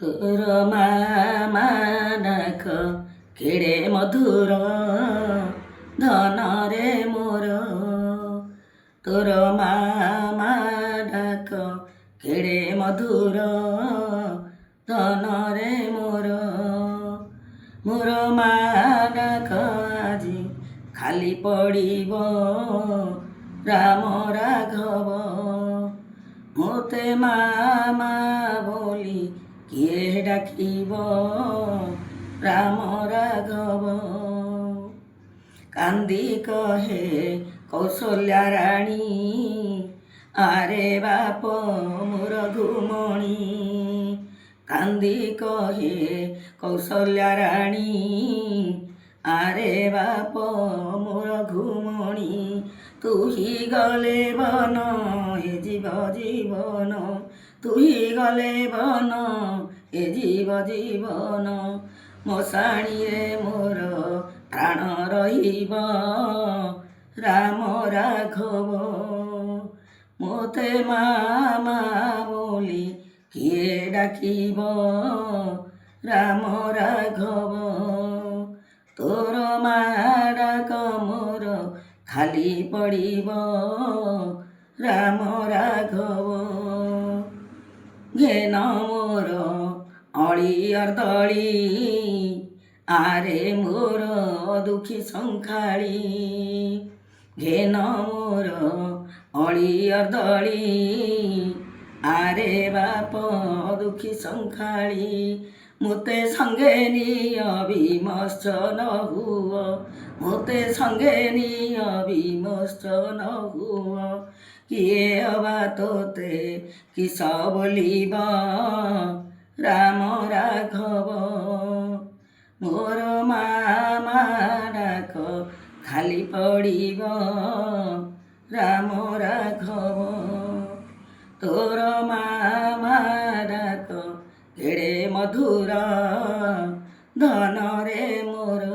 ତୋର ମାମା ଡାକ କେଡ଼େ ମଧୁର ଧନରେ ମୋର। ତୋର ମାମା ଡାକ କେଡ଼େ ମଧୁର ଧନରେ ମୋର। ମୋର ମା ଡାକ ଆଜି ଖାଲି ପଡ଼ିବ ରାମ ରାଘବ। ମୋତେ ମାମା ବୋଲି କିଏ ଡାକିବ ରାମ ରାଘବ। କାନ୍ଦି କହେ କୌଶଲ୍ୟା ରାଣୀ ଆରେ ବାପ ମୋର ଘୁମଣି। କାନ୍ଦି କହେ କୌଶଲ୍ୟା ରାଣୀ ଆରେ ବାପ ମୋର ଘୁମଣି। ତୁହି ଗଲେ ବନ ଏ ଯିବ ଜୀବନ, ତୁହି ଗଲେ ବନ ଏ ଯିବ ଜୀବନ। ମଶାଣିରେ ମୋର ପ୍ରାଣ ରହିବ ରାମ ରାଘବ। ମୋତେ ମାମା ବୋଲି କିଏ ଡାକିବ ରାମ ରାଘବ। ତୋର ମା ଡାକ ମୋର ଖାଲି ପଡ଼ିବ ରାମ ରାଘବ। ଘେନ ମୋର ଅଳି ଅର୍ଦଳି ଆରେ ମୋର ଦୁଃଖୀ ସଂଖାଳି। ଘେନ ମୋର ଅଳି ଅର୍ଦଳି ଆରେ ବାପ ଦୁଃଖୀ ସଂଖାଳି। ମୋତେ ସଙ୍ଗେ ନିଅ ବିମୋଚନ ହୁଅ, ମୋତେ ସଙ୍ଗେ ନିଅ ବିମୋଚନ ହୁଅ। କିଏ ଅବା ତୋତେ କିସ ବୋଲିବ ରାମ ରାଘବ। ମୋର ମାମା ଡାକ ଖାଲି ପଡ଼ିବ ରାମ ରାଘବ। ତୋର ମାମା ଡାକ କେଡ଼େ ମଧୁର ଧନରେ ମୋର।